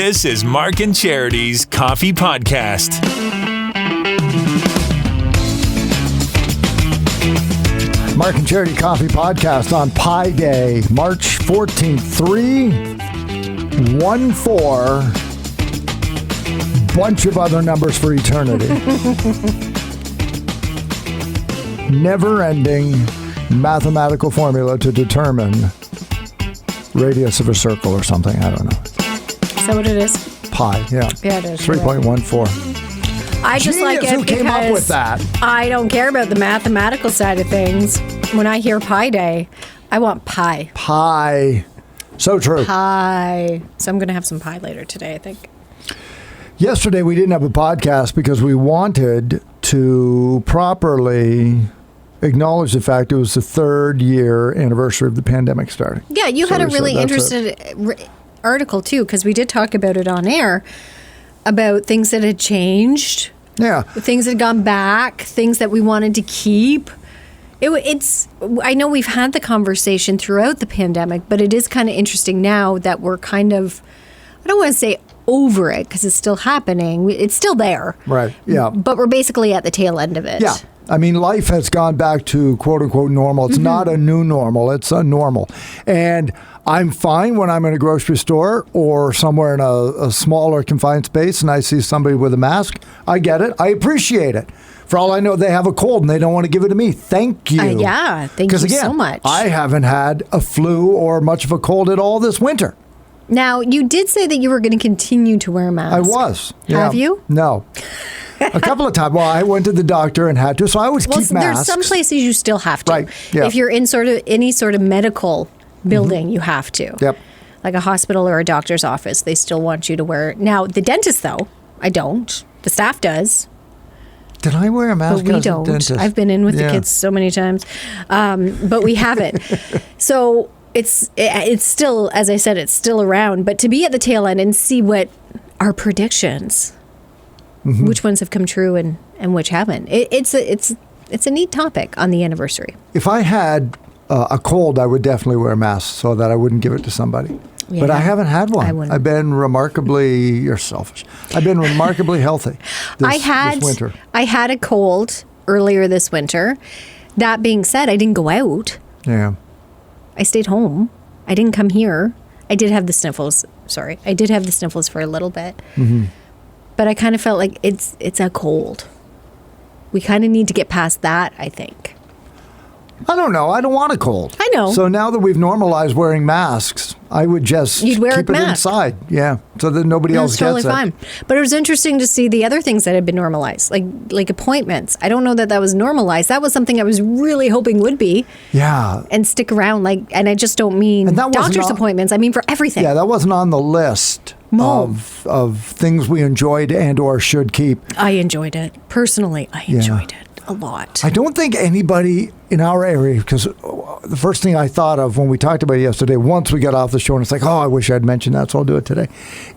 This is Mark and Charity's Coffee Podcast. Mark and Charity Coffee Podcast on Pi Day, March 14th, 314. Bunch of other numbers for eternity. Never-ending mathematical formula to determine radius of a circle or something. I don't know. Is that what it is? Pi, yeah. Yeah, it is. 3.14. I just like it who came up with that? I don't care about the mathematical side of things. When I hear Pi Day, I want pie. Pi. So true. Pie. So I'm going to have some pie later today, I think. Yesterday, we didn't have a podcast because we wanted to properly acknowledge the fact it was the 3rd year anniversary of the pandemic starting. Yeah, you had a really interesting article, too, because we did talk about it on air, about things that had changed. Yeah. Things that had gone back, things that we wanted to keep. I know we've had the conversation throughout the pandemic, but it is kind of interesting now that we're kind of, I don't want to say over it because it's still happening. It's still there. Right, yeah. But we're basically at the tail end of it. Yeah. I mean, life has gone back to quote unquote normal. It's not a new normal. It's a normal. And I'm fine when I'm in a grocery store or somewhere in a smaller confined space and I see somebody with a mask. I get it. I appreciate it. For all I know, they have a cold and they don't want to give it to me. Thank you. Thank you again, so much. I haven't had a flu or much of a cold at all this winter. Now, you did say that you were going to continue to wear masks. I was. Yeah. Have you? No. A couple of times. Well, I went to the doctor and had to, so I always keep masks. There's some places you still have to. Right. Yeah. If you're in any sort of medical building, you have to. Yep. Like a hospital or a doctor's office, they still want you to wear it. Now, the dentist, though, I don't. The staff does. Did I wear a mask? But we don't. I've been in with the kids so many times, but we haven't. So it's still, as I said, it's still around. But to be at the tail end and see what our predictions, which ones have come true and which haven't, it's a neat topic on the anniversary. If I had a cold, I would definitely wear a mask so that I wouldn't give it to somebody. Yeah. But I haven't had one. I wouldn't. I've been remarkably, you're selfish. I've been remarkably healthy this winter. I had a cold earlier this winter. That being said, I didn't go out. Yeah. I stayed home. I didn't come here. I did have the sniffles. Sorry. I did have the sniffles for a little bit. Mm-hmm. But I kind of felt like it's a cold. We kind of need to get past that, I think. I don't know. I don't want a cold. I know. So now that we've normalized wearing masks, I would just keep it inside. Yeah. So that nobody else gets totally fine. But it was interesting to see the other things that had been normalized, like appointments. I don't know that was normalized. That was something I was really hoping would be. Yeah. And stick around. And I just don't mean doctor's appointments. I mean for everything. Yeah, that wasn't on the list of things we enjoyed and or should keep. I enjoyed it. Personally, I enjoyed it a lot. I don't think anybody in our area, because the first thing I thought of when we talked about it yesterday, once we got off the show, and it's like, I wish I'd mentioned that, so I'll do it today,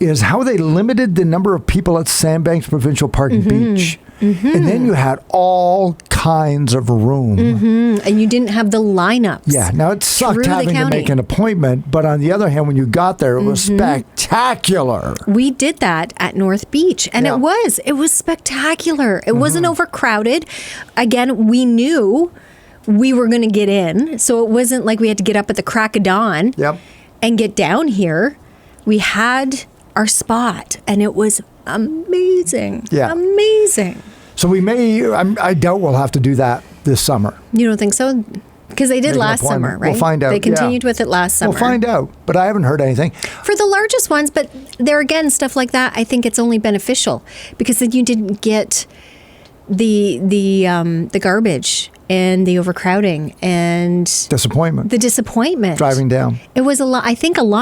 is how they limited the number of people at Sandbanks Provincial Park Beach. Mm-hmm. And then you had all kinds of room. Mm-hmm. And you didn't have the lineups. Yeah. Now, it sucked having to make an appointment, but on the other hand, when you got there, it was spectacular. We did that at North Beach, and it was spectacular. It wasn't overcrowded. Again, we knew we were going to get in, so it wasn't like we had to get up at the crack of dawn and get down here. We had our spot, and it was amazing. Yeah. Amazing. So we I doubt we'll have to do that this summer. You don't think so? Because they did last summer, right? We'll find out. They continued with it last summer. We'll find out, but I haven't heard anything. For the largest ones, but there again, stuff like that, I think it's only beneficial because then you didn't get the garbage and the overcrowding and disappointment. The disappointment driving down. It was a lot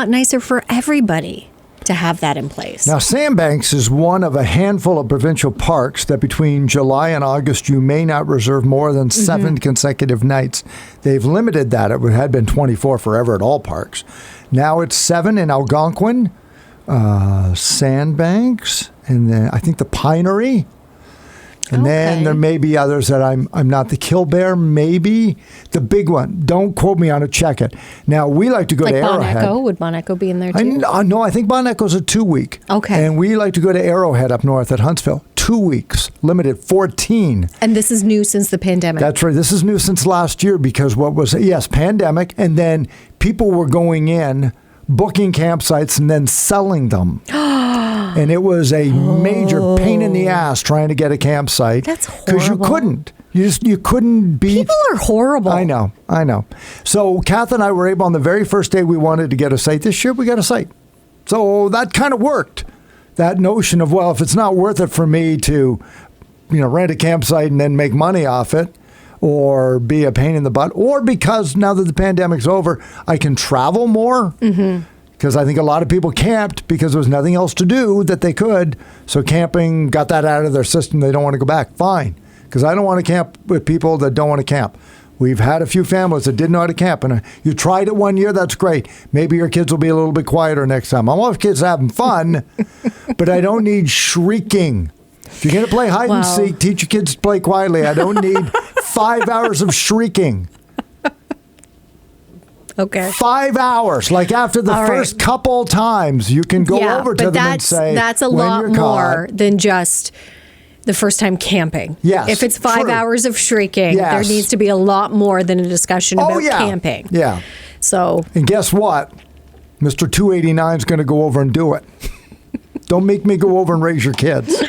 nicer for everybody to have that in place. Now, Sandbanks is one of a handful of provincial parks that between July and August, you may not reserve more than 7 consecutive nights. They've limited that. It had been 24 forever at all parks. Now it's 7 in Algonquin, Sandbanks, and then I think the Pinery. And then Okay. there may be others that I'm not. The Kill Bear, maybe. The big one. Don't quote me on it. Check it. Now, we like to go Like to Bon Arrowhead. Echo? Would Bon Echo be in there too? No, I think Bon Echo's a 2-week. Okay. And we like to go to Arrowhead up north at Huntsville. 2 weeks, limited 14. And this is new since the pandemic. That's right. This is new since last year because pandemic, and then people were going in, booking campsites, and then selling them. And it was a major pain in the ass trying to get a campsite. That's because you horrible. couldn't. You couldn't beat. People are horrible. I know. So Kath and I were able on the very first day we wanted to get a site. This year we got a site. So that kind of worked. That notion of, well, if it's not worth it for me to, rent a campsite and then make money off it, or be a pain in the butt, or because now that the pandemic's over, I can travel more. Because I think a lot of people camped because there was nothing else to do that they could. So camping got that out of their system. They don't want to go back. Fine. Because I don't want to camp with people that don't want to camp. We've had a few families that didn't know how to camp. And you tried it one year, that's great. Maybe your kids will be a little bit quieter next time. I want kids having fun, but I don't need shrieking. If you're going to play hide and seek, teach your kids to play quietly. I don't need 5 hours of shrieking. Okay. 5 hours. Like after the All first right. couple times, you can go over to them and say, that's a when lot you're more caught. than just the first time camping. Yes, If it's 5 true. hours of shrieking, there Yes. needs to be a lot more than a discussion about yeah. camping. Yeah. So And guess what? Mr. 289 is going to go over and do it. Don't make me go over and raise your kids.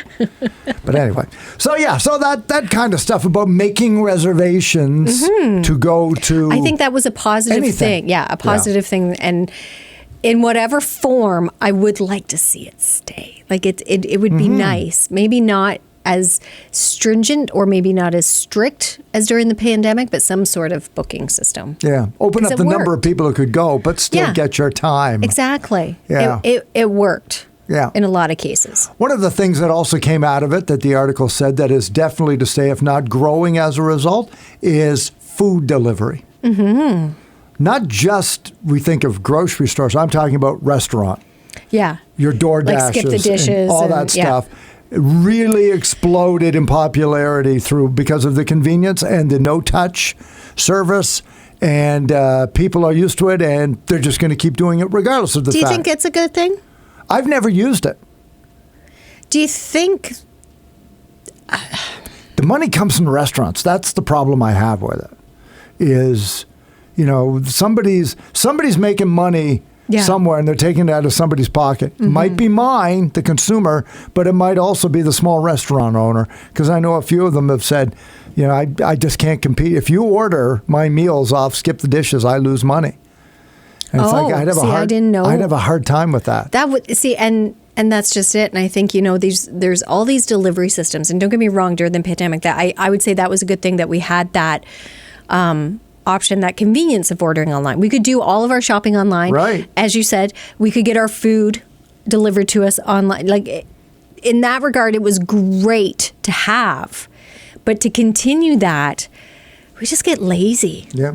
But anyway, so that kind of stuff about making reservations to go to. I think that was a positive anything. thing. Yeah, a positive thing. And in whatever form, I would like to see it stay. Like it would be nice. Maybe not as stringent or maybe not as strict as during the pandemic, but some sort of booking system. Yeah, open 'Cause up it the number of worked. people who could go, but still Yeah. get your time. Exactly. Yeah. It worked. Yeah. In a lot of cases. One of the things that also came out of it that the article said that is definitely to stay, if not growing as a result, is food delivery. Mm-hmm. Not just we think of grocery stores. I'm talking about restaurant. Yeah. Your DoorDashes, Like skip the dishes and all and- that yeah. stuff. It really exploded in popularity because of the convenience and the no-touch service. And people are used to it, and they're just going to keep doing it regardless of the Do you fact. think it's a good thing? I've never used it. Do you think The money comes from the restaurants. That's the problem I have with it. Is, somebody's making money Yeah. somewhere and they're taking it out of somebody's pocket. It might be mine, the consumer, but it might also be the small restaurant owner. Because I know a few of them have said, I just can't compete. If you order my meals off Skip the Dishes, I lose money. And it's like I didn't know. I'd have a hard time with that. that would see and that's just it. And I think there's all these delivery systems. And don't get me wrong, during the pandemic, that I would say that was a good thing that we had that option, that convenience of ordering online. We could do all of our shopping online. Right. As you said, we could get our food delivered to us online. Like in that regard, it was great to have. But to continue that, we just get lazy. Yeah.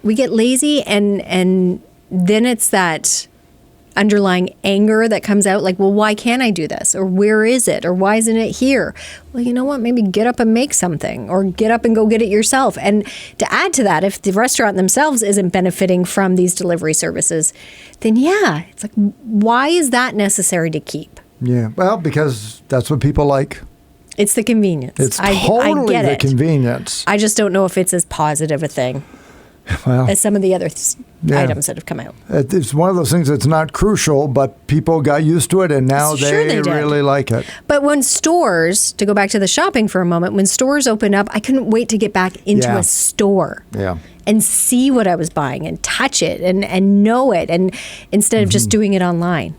We get lazy and then it's that underlying anger that comes out like, well, why can't I do this? Or where is it? Or why isn't it here? Well, you know what? Maybe get up and make something or get up and go get it yourself. And to add to that, if the restaurant themselves isn't benefiting from these delivery services, then yeah, it's like, why is that necessary to keep? Yeah. Well, because that's what people like. It's the convenience. It's I totally get the it. convenience. I just don't know if it's as positive a thing Well, as some of the other Yeah. items that have come out. it's one of those things that's not crucial, but people got used to it, and now Sure they did. really like it. But when stores, to go back to the shopping for a moment, when stores opened up, I couldn't wait to get back into Yeah. a store Yeah. and see what I was buying and touch it and know it, and instead of just doing it online.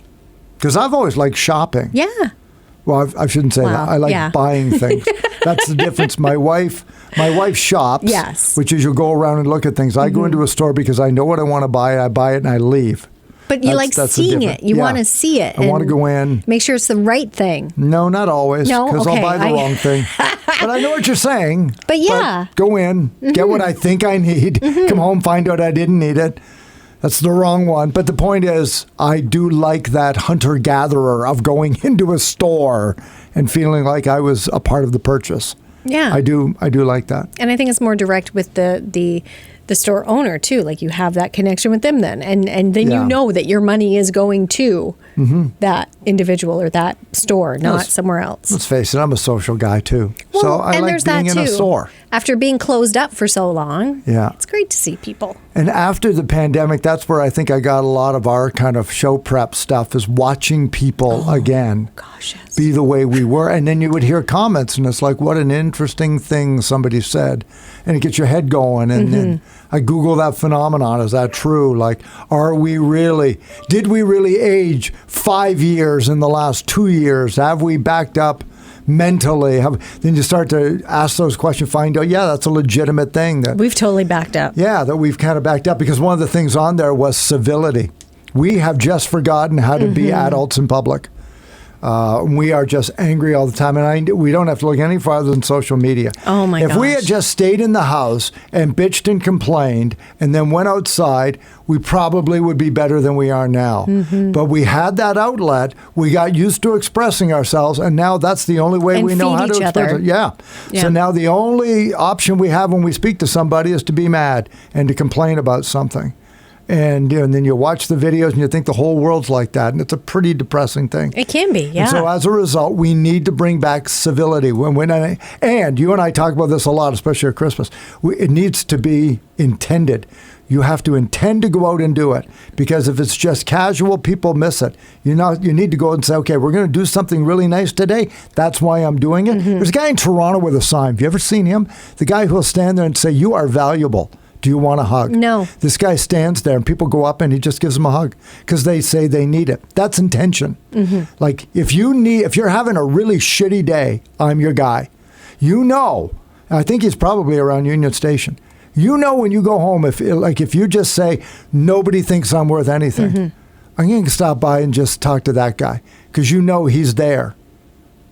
Because I've always liked shopping. Yeah. Well, I shouldn't say Well, that. I like yeah. buying things. That's the difference. My wife shops. Yes. Which is you'll go around and look at things. I go into a store because I know what I want to buy. I buy it and I leave. But you like That's the seeing difference. it. You Yeah. want to see it. I want to and go in. Make sure it's the right thing. No, not always. No? Because Okay, I'll buy the wrong thing. But I know what you're saying. But yeah. Go in, get what I think I need, come home, find out I didn't need it. That's the wrong one. But the point is, I do like that hunter-gatherer of going into a store and feeling like I was a part of the purchase. Yeah. I do like that. And I think it's more direct with the store owner too. Like you have that connection with them then. And then Yeah. you know that your money is going to that individual or that store, not somewhere else. Let's face it, I'm a social guy too. Well, so I and like there's being that in a too. store. After being closed up for so long, Yeah. it's great to see people. And after the pandemic, that's where I think I got a lot of our kind of show prep stuff, is watching people again Gosh, yes. be the way we were. And then you would hear comments, and it's like, what an interesting thing somebody said. And it gets your head going. And then I Google that phenomenon. Is that true? Like, did we really age 5 years in the last 2 years? Have we backed up mentally? Then you start to ask those questions, find out, yeah, that's a legitimate thing. We've totally backed up. Yeah, that we've kind of backed up, because one of the things on there was civility. We have just forgotten how to be adults in public. We are just angry all the time, and we don't have to look any farther than social media. Oh my If we had gosh. just stayed in the house and bitched and complained and then went outside, we probably would be better than we are now. But we had that outlet. We got used to expressing ourselves, and now that's the only way And we know feed how to each express other. it. Yeah. Yeah. So now the only option we have when we speak to somebody is to be mad and to complain about something. And then you watch the videos and you think the whole world's like that. And it's a pretty depressing thing. It can be, yeah. And so as a result, we need to bring back civility. And you and I talk about this a lot, especially at Christmas. It needs to be intended. You have to intend to go out and do it, because if it's just casual, people miss it. You need to go out and say, okay, we're going to do something really nice today. That's why I'm doing it. There's a guy in Toronto with a sign. Have you ever seen him? The guy who will stand there and say, you are valuable. Do you want a hug? No. This guy stands there and people go up and he just gives them a hug because they say they need it. That's intention. Like if you're having a really shitty day, I'm your guy. I think he's probably around Union Station. When you go home, if you just say, nobody thinks I'm worth anything, I'm going to stop by and just talk to that guy, because he's there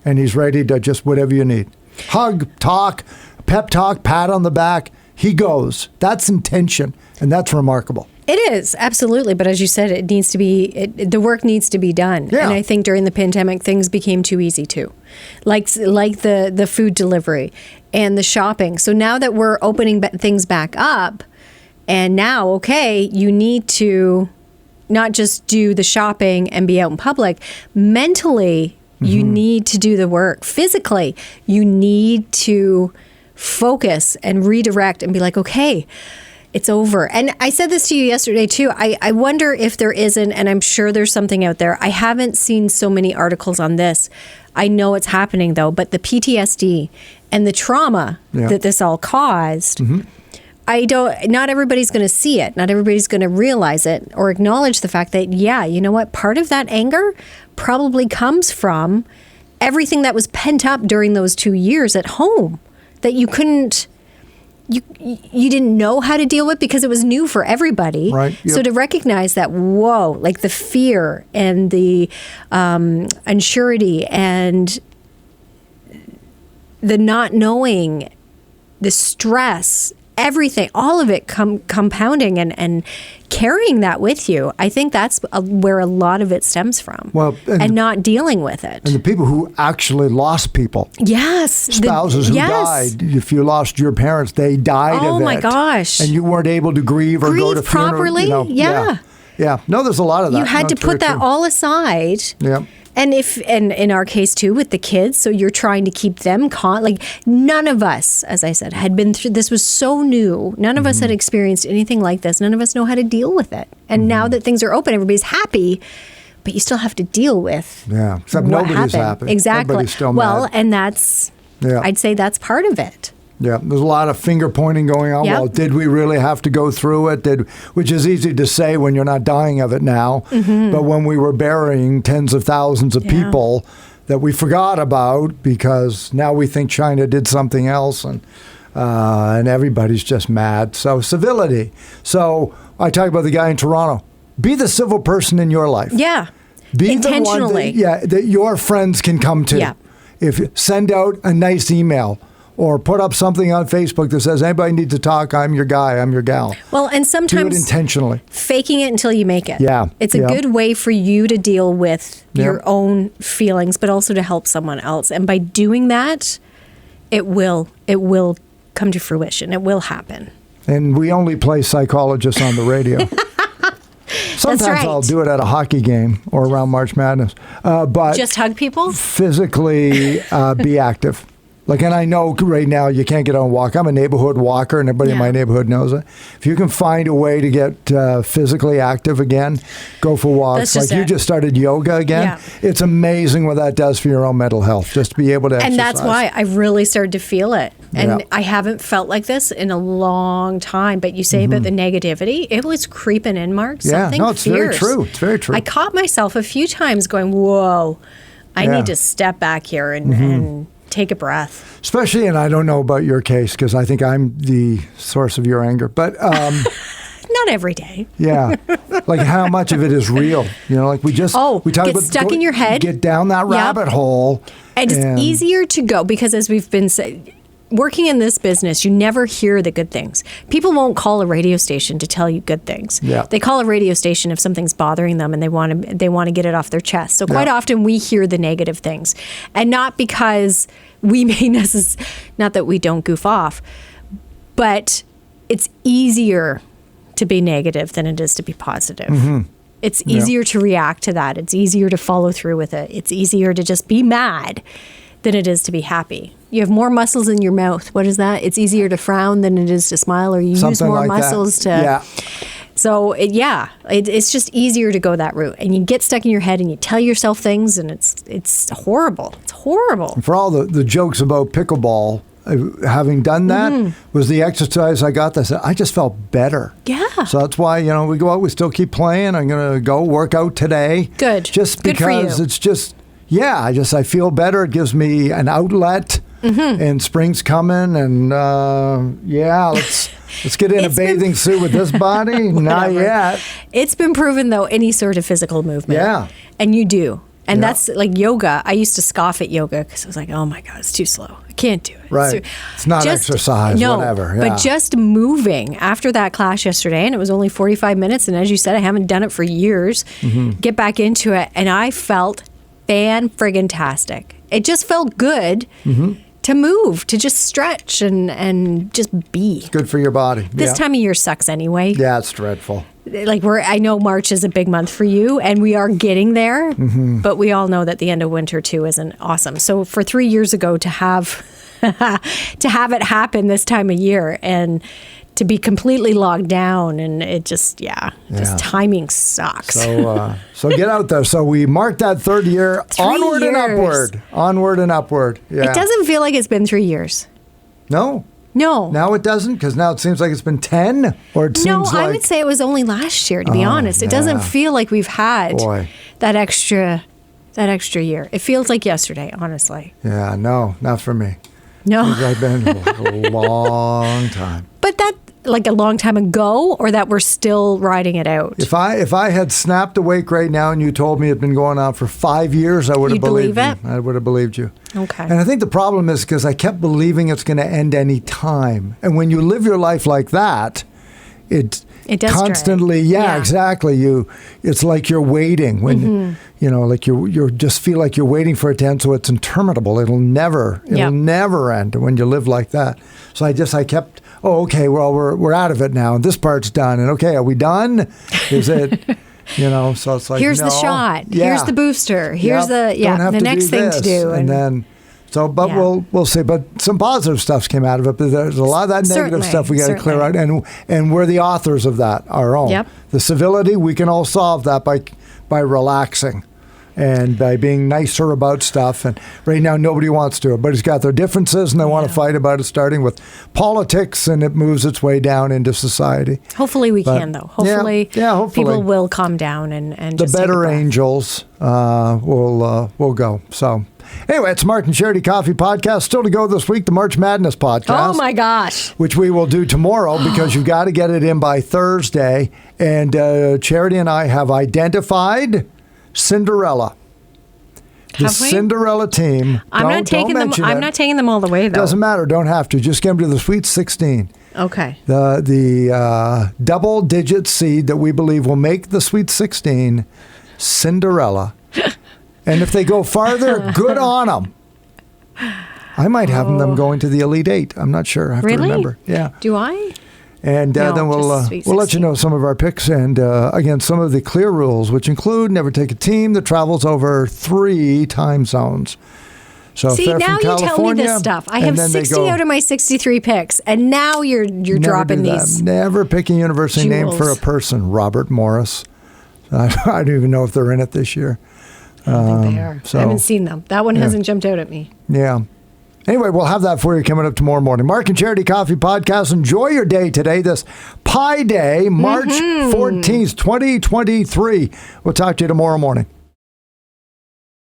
and he's ready to just whatever you need. Hug, talk, pep talk, pat on the back. He goes. That's intention, and that's remarkable. It is, absolutely. But as you said, it needs to be, the work needs to be done. Yeah. And I think during the pandemic, things became too easy too. Like the food delivery and the shopping. So now that we're opening things back up, and now, okay, you need to not just do the shopping and be out in public. Mentally, you need to do the work. Physically, you need to focus and redirect and be like, okay, it's over. And I said this to you yesterday too. I wonder if there isn't, and I'm sure there's something out there. I haven't seen so many articles on this. I know it's happening though, but the PTSD and the trauma that this all caused, not everybody's going to see it. Not everybody's going to realize it or acknowledge the fact that, yeah, you know what? Part of that anger probably comes from everything that was pent up during those 2 years at home that you couldn't, you didn't know how to deal with because it was new for everybody. Right. Yep. So to recognize that, whoa, like the fear and the unsurety and the not knowing, the stress, everything, all of it compounding and carrying that with you. I think that's where a lot of it stems from. Well, and not dealing with it. And the people who actually lost people. Yes. Spouses who died. If you lost your parents, they died of it. Oh my gosh. And you weren't able to grieve or go to funeral. properly? Yeah. No, there's a lot of that. You had to put that all aside. Yeah. And in our case too, with the kids, so you're trying to keep them none of us, as I said, had been through, this was so new. None of us had experienced anything like this. None of us know how to deal with it. And now that things are open, everybody's happy, but you still have to deal with except what nobody's happened. happy. Exactly. Everybody's still well, mad. and that's, I'd say that's part of it. Yeah, there's a lot of finger pointing going on. Yep. Well, did we really have to go through it? Which is easy to say when you're not dying of it now. But when we were burying tens of thousands of people that we forgot about because now we think China did something else and everybody's just mad. So civility. So I talk about the guy in Toronto. Be the civil person in your life. Yeah. Be Intentionally. the one that your friends can come to. Yeah. Send out a nice email. or put up something on Facebook that says, anybody needs to talk, I'm your guy, I'm your gal. Well, and Do sometimes it intentionally. faking it until you make it. Yeah. It's a Yeah. good way for you to deal with Yeah. your own feelings, but also to help someone else. And by doing that, it will come to fruition. It will happen. And we only play psychologists on the radio. Sometimes right. I'll do it at a hockey game or around March Madness. But Just hug people? physically be active. Like, and I know right now you can't get on a walk. I'm a neighborhood walker, and everybody in my Yeah. neighborhood knows it. If you can find a way to get physically active again, go for walks. That's just Like you it. just started yoga again. Yeah. It's amazing what that does for your own mental health, just to be able to exercise. And that's why I really started to feel it. And Yeah. I haven't felt like this in a long time. But you say about the negativity, it was creeping in, Mark. Mm-hmm. Yeah, Something no, it's very fierce. true. It's very true. I caught myself a few times going, whoa, I Yeah. need to step back here and take a breath. Especially, and I don't know about your case because I think I'm the source of your anger, but Not every day. yeah, like how much of it is real? You know, like we Oh, talk get about stuck in your head. get down that Yep. rabbit hole, And it's easier to go because, as we've been saying, working in this business, you never hear the good things. People won't call a radio station to tell you good things. Yeah. They call a radio station if something's bothering them and they want to get it off their chest. So quite Yeah. often we hear the negative things, and not because we may not that we don't goof off, but it's easier to be negative than it is to be positive. Mm-hmm. It's easier to react to that. It's easier to follow through with it. It's easier to just be mad than it is to be happy. You have more muscles in your mouth. What is that? It's easier to frown than it is to smile, or you use Something more like that. muscles to. Yeah. So it's just easier to go that route, and you get stuck in your head and you tell yourself things, and it's horrible. It's horrible. For all the jokes about pickleball, having done that was the exercise I got that said I just felt better. Yeah. So that's why, we go out, we still keep playing. I'm going to go work out today. Good. Just Good for because you. it's just, I feel better. It gives me an outlet. And spring's coming, and let's get in a It's been- bathing suit with this body. Not Whatever. yet. It's been proven, though, any sort of physical movement. Yeah. And you do. And Yeah. that's like yoga. I used to scoff at yoga because I was like, oh my God, it's too slow. I can't do it. Right. It's not exercise, no, whatever, yeah. But just moving after that class yesterday, and it was only 45 minutes. And as you said, I haven't done it for years. Mm-hmm. Get back into it. And I felt fan-friggin-tastic. It just felt good to move, to just stretch and just be. Good for your body. This time of year sucks anyway. Yeah, it's dreadful. Like I know March is a big month for you, and we are getting there, but we all know that the end of winter too isn't awesome. So for 3 years ago to have it happen this time of year and to be completely locked down, and it just timing sucks. So get out there. So we marked that third year. 3 Onward and years. upward. Onward and upward. Yeah. It doesn't feel like it's been 3 years. No. No. Now it doesn't, because now it seems like it's been 10, or it No, seems I like would say it was only last year, to be honest. It doesn't feel like we've had Boy. that extra year. It feels like yesterday, honestly. Yeah, no, not for me. No. I've been a long time. But that like a long time ago, or that we're still riding it out? If I had snapped awake right now and you told me it'd been going on for 5 years, I would have You'd believed believe you. I would have believed you. Okay. And I think the problem is because I kept believing it's going to end any time. And when you live your life like that, it does constantly, drag. yeah, Yeah. exactly. It's like you're waiting when like you just feel like you're waiting for it to end, so it's interminable. It'll never end when you live like that. So I kept, okay, well we're out of it now, and this part's done, and okay, are we done? Is it? So it's like, Here's the no. shot. Yeah. Here's the booster. Here's Yep. Don't have the to next do thing to this. do. And then, but Yeah. we'll see. But some positive stuff's came out of it. But there's a lot of that negative Certainly, stuff we got to clear out, and we're the authors of that, our own. Yep. The civility, we can all solve that by relaxing. And by being nicer about stuff. And right now, nobody wants to. Everybody's got their differences, and they want to fight about it, starting with politics, and it moves its way down into society. Hopefully we But, can, though. Hopefully, hopefully. people will calm down and The just take a better breath. angels will go. So anyway, it's Mark and Charity Coffee Podcast. Still to go this week, the March Madness Podcast. Oh, my gosh. Which we will do tomorrow because you've got to get it in by Thursday. And Charity and I have identified Cinderella. The Have we? Cinderella team. I'm not taking them. I'm not taking them all the way though. Doesn't matter. Don't have to. Just get them to the Sweet 16. Okay. The double-digit seed that we believe will make the Sweet 16, Cinderella. And if they go farther, good on them. I might have them going to the Elite Eight. I'm not sure. I have to remember. Yeah. Do I? And No, then we'll just let you know some of our picks and again some of the clear rules, which include never take a team that travels over 3 time zones. So See, if they're now from you tell me California, this stuff. I and have then they 60 go, out of my 63 picks, and now you're never dropping do that. these. Never pick a university name for a jewels. person. Robert Morris. I don't even know if they're in it this year. I don't think they are. so- I haven't seen them. That one hasn't jumped out at me. Yeah. Anyway, we'll have that for you coming up tomorrow morning. Mark and Charity Coffee Podcast. Enjoy your day today, this Pi Day, March 14th, 2023. We'll talk to you tomorrow morning.